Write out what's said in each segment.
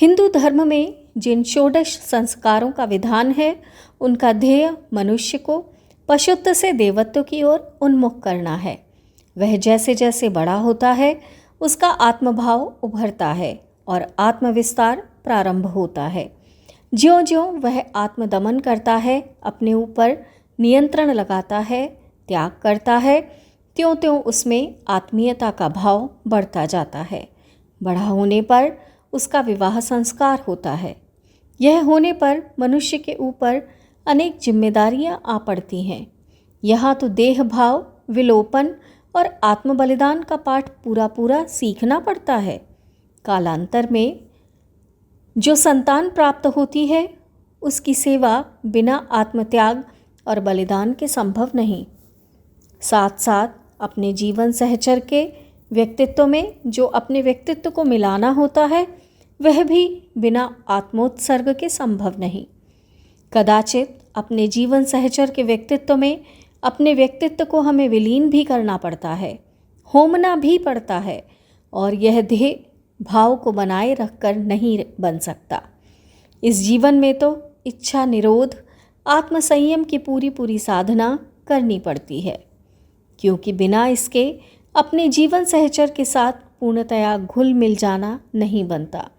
हिंदू धर्म में जिन षोडश संस्कारों का विधान है, उनका ध्येय मनुष्य को पशुत्व से देवत्व की ओर उन्मुख करना है। वह जैसे जैसे बड़ा होता है, उसका आत्मभाव उभरता है और आत्मविस्तार प्रारंभ होता है। ज्यों ज्यों वह आत्मदमन करता है, अपने ऊपर नियंत्रण लगाता है, त्याग करता है, त्यों त्यों उसमें आत्मीयता का भाव बढ़ता जाता है। बड़ा होने पर उसका विवाह संस्कार होता है। यह होने पर मनुष्य के ऊपर अनेक जिम्मेदारियां आ पड़ती हैं। यहाँ तो देह भाव, विलोपन और आत्म बलिदान का पाठ पूरा पूरा सीखना पड़ता है। कालांतर में जो संतान प्राप्त होती है, उसकी सेवा बिना आत्मत्याग और बलिदान के संभव नहीं। साथ साथ अपने जीवन सहचर के व्यक्तित्व में जो अपने व्यक्तित्व को मिलाना होता है, वह भी बिना आत्मोत्सर्ग के संभव नहीं। कदाचित अपने जीवन सहचर के व्यक्तित्व में अपने व्यक्तित्व को हमें विलीन भी करना पड़ता है, होमना भी पड़ता है, और यह ध्येय भाव को बनाए रखकर नहीं बन सकता। इस जीवन में तो इच्छा निरोध, आत्मसंयम की पूरी पूरी साधना करनी पड़ती है, क्योंकि बिना इसके अपने जीवन सहचर के साथ पूर्णतया घुल मिल जाना नहीं बनता।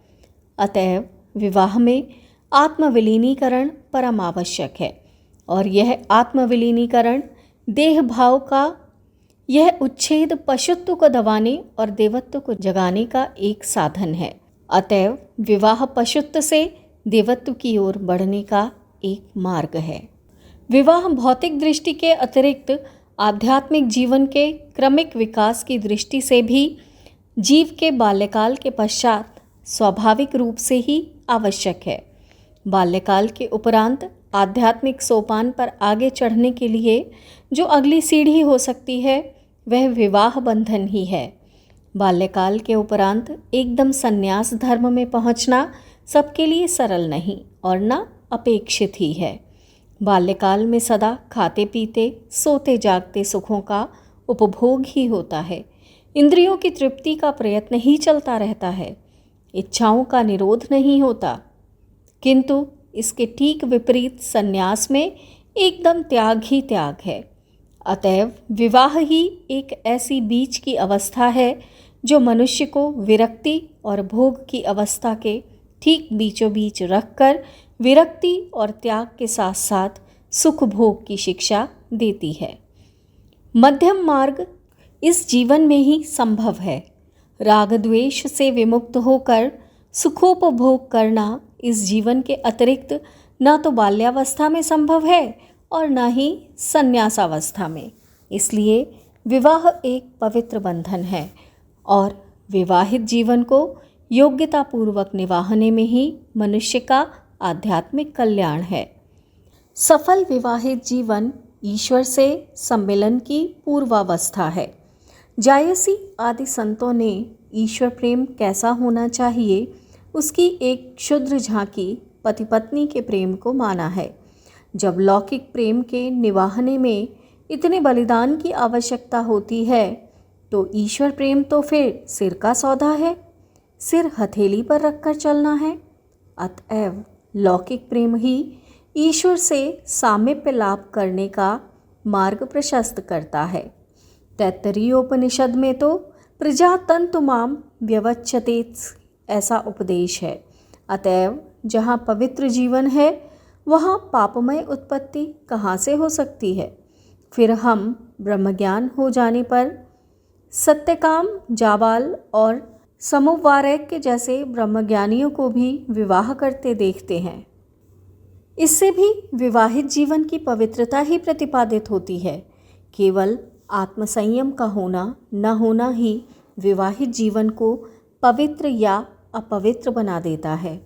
अतएव विवाह में आत्मविलीनीकरण परम आवश्यक है, और यह आत्मविलीनीकरण देह भाव का यह उच्छेद पशुत्व को दबाने और देवत्व को जगाने का एक साधन है। अतएव विवाह पशुत्व से देवत्व की ओर बढ़ने का एक मार्ग है। विवाह भौतिक दृष्टि के अतिरिक्त आध्यात्मिक जीवन के क्रमिक विकास की दृष्टि से भी जीव के बाल्यकाल के पश्चात स्वाभाविक रूप से ही आवश्यक है। बाल्यकाल के उपरांत आध्यात्मिक सोपान पर आगे चढ़ने के लिए जो अगली सीढ़ी हो सकती है, वह विवाह बंधन ही है। बाल्यकाल के उपरांत एकदम संन्यास धर्म में पहुंचना सबके लिए सरल नहीं और न अपेक्षित ही है। बाल्यकाल में सदा खाते पीते सोते जागते सुखों का उपभोग ही होता है। इंद्रियों की तृप्ति का प्रयत्न ही चलता रहता है, इच्छाओं का निरोध नहीं होता। किंतु इसके ठीक विपरीत संन्यास में एकदम त्याग ही त्याग है। अतएव विवाह ही एक ऐसी बीच की अवस्था है जो मनुष्य को विरक्ति और भोग की अवस्था के ठीक बीचों बीच रखकर विरक्ति और त्याग के साथ साथ सुख भोग की शिक्षा देती है। मध्यम मार्ग इस जीवन में ही संभव है। राग द्वेष से विमुक्त होकर सुखोपभोग करना इस जीवन के अतिरिक्त न तो बाल्यावस्था में संभव है और न ही संन्यासावस्था में। इसलिए विवाह एक पवित्र बंधन है और विवाहित जीवन को योग्यतापूर्वक निभाने में ही मनुष्य का आध्यात्मिक कल्याण है। सफल विवाहित जीवन ईश्वर से सम्मिलन की पूर्वावस्था है। जायसी आदि संतों ने ईश्वर प्रेम कैसा होना चाहिए, उसकी एक क्षुद्र झांकी पति पत्नी के प्रेम को माना है। जब लौकिक प्रेम के निवाहने में इतने बलिदान की आवश्यकता होती है, तो ईश्वर प्रेम तो फिर सिर का सौदा है, सिर हथेली पर रखकर चलना है। अतएव लौकिक प्रेम ही ईश्वर से सामीप्य लाभ करने का मार्ग प्रशस्त करता है। तैत्तरीयोपनिषद में तो प्रजातंतु माम व्यवच्छतेत् ऐसा उपदेश है। अतएव जहाँ पवित्र जीवन है, वहाँ पापमय उत्पत्ति कहाँ से हो सकती है। फिर हम ब्रह्मज्ञान हो जाने पर सत्यकाम, जाबाल और समुवारैक्य जैसे ब्रह्मज्ञानियों को भी विवाह करते देखते हैं। इससे भी विवाहित जीवन की पवित्रता ही प्रतिपादित होती है। केवल आत्मसंयम का होना न होना ही विवाहित जीवन को पवित्र या अपवित्र बना देता है।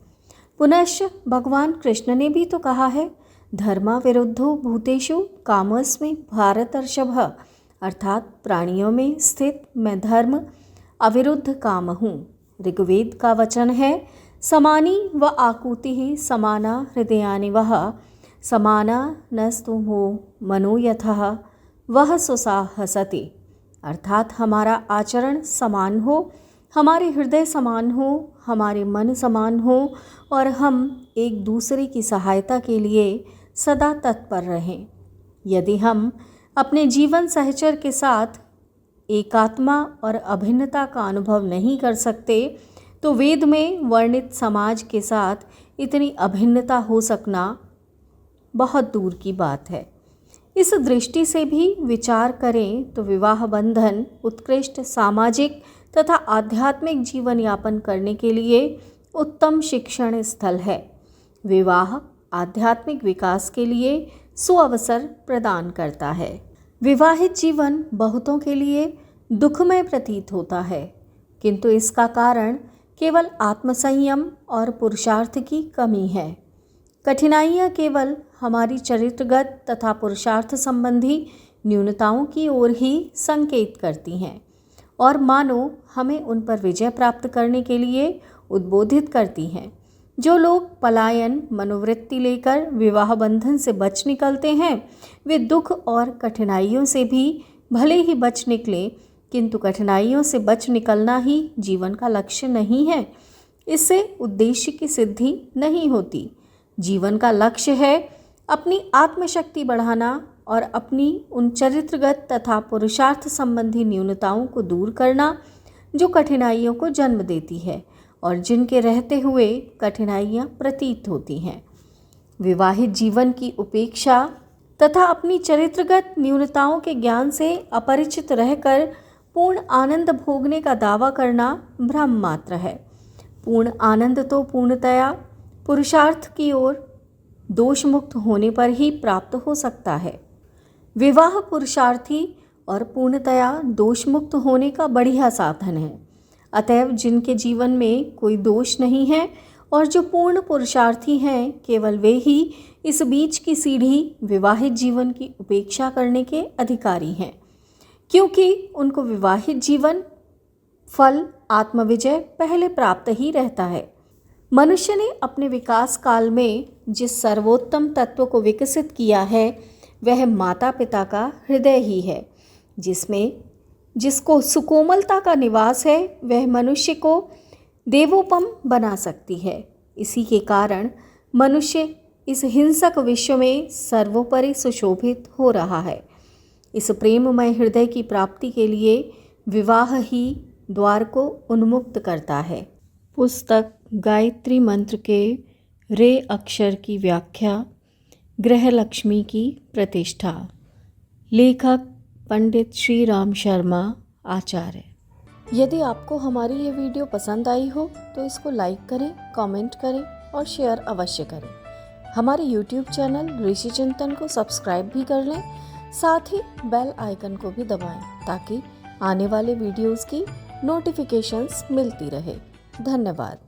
पुनश्च भगवान कृष्ण ने भी तो कहा है, धर्मा विरुद्धो भूतेषु कामस्मि भारतर्षभ, अर्थात प्राणियों में स्थित मैं धर्म अविरुद्ध काम हूँ। ऋग्वेद का वचन है, समानी व आकुति ही समाना हृदयानि वह, समाना नस्तु हो मनो यथः वह सुसाहसति। अर्थात हमारा आचरण समान हो, हमारे हृदय समान हो, हमारे मन समान हो और हम एक दूसरे की सहायता के लिए सदा तत्पर रहें। यदि हम अपने जीवन सहचर के साथ एकात्मा और अभिन्नता का अनुभव नहीं कर सकते तो वेद में वर्णित समाज के साथ इतनी अभिन्नता हो सकना बहुत दूर की बात है। इस दृष्टि से भी विचार करें तो विवाह बंधन उत्कृष्ट सामाजिक तथा आध्यात्मिक जीवन यापन करने के लिए उत्तम शिक्षण स्थल है। विवाह आध्यात्मिक विकास के लिए सुअवसर प्रदान करता है। विवाहित जीवन बहुतों के लिए दुखमय प्रतीत होता है, किंतु इसका कारण केवल आत्मसंयम और पुरुषार्थ की कमी है। कठिनाइयाँ केवल हमारी चरित्रगत तथा पुरुषार्थ संबंधी न्यूनताओं की ओर ही संकेत करती हैं और मानो हमें उन पर विजय प्राप्त करने के लिए उद्बोधित करती हैं। जो लोग पलायन मनोवृत्ति लेकर विवाह बंधन से बच निकलते हैं वे दुख और कठिनाइयों से भी भले ही बच निकले, किंतु कठिनाइयों से बच निकलना ही जीवन का लक्ष्य नहीं है। इससे उद्देश्य की सिद्धि नहीं होती। जीवन का लक्ष्य है अपनी आत्मशक्ति बढ़ाना और अपनी उन चरित्रगत तथा पुरुषार्थ संबंधी न्यूनताओं को दूर करना जो कठिनाइयों को जन्म देती है और जिनके रहते हुए कठिनाइयाँ प्रतीत होती हैं। विवाहित जीवन की उपेक्षा तथा अपनी चरित्रगत न्यूनताओं के ज्ञान से अपरिचित रहकर पूर्ण आनंद भोगने का दावा करना भ्रम मात्र है। पूर्ण आनंद तो पूर्णतया पुरुषार्थ की ओर दोषमुक्त होने पर ही प्राप्त हो सकता है। विवाह पुरुषार्थी और पूर्णतया दोषमुक्त होने का बढ़िया साधन है। अतएव जिनके जीवन में कोई दोष नहीं है और जो पूर्ण पुरुषार्थी हैं, केवल वे ही इस बीच की सीढ़ी विवाहित जीवन की उपेक्षा करने के अधिकारी हैं, क्योंकि उनको विवाहित जीवन फल आत्मविजय पहले प्राप्त ही रहता है। मनुष्य ने अपने विकास काल में जिस सर्वोत्तम तत्व को विकसित किया है वह माता पिता का हृदय ही है, जिसको सुकोमलता का निवास है वह मनुष्य को देवोपम बना सकती है। इसी के कारण मनुष्य इस हिंसक विश्व में सर्वोपरि सुशोभित हो रहा है। इस प्रेममय हृदय की प्राप्ति के लिए विवाह ही द्वार को उन्मुक्त करता है। पुस्तक गायत्री मंत्र के रे अक्षर की व्याख्या, गृह लक्ष्मी की प्रतिष्ठा। लेखक पंडित श्री राम शर्मा, आचार्य। यदि आपको हमारी ये वीडियो पसंद आई हो तो इसको लाइक करें, कमेंट करें और शेयर अवश्य करें। हमारे YouTube चैनल ऋषि चिंतन को सब्सक्राइब भी कर लें, साथ ही बेल आइकन को भी दबाएं ताकि आने वाले वीडियोस की नोटिफिकेशंस मिलती रहे। धन्यवाद।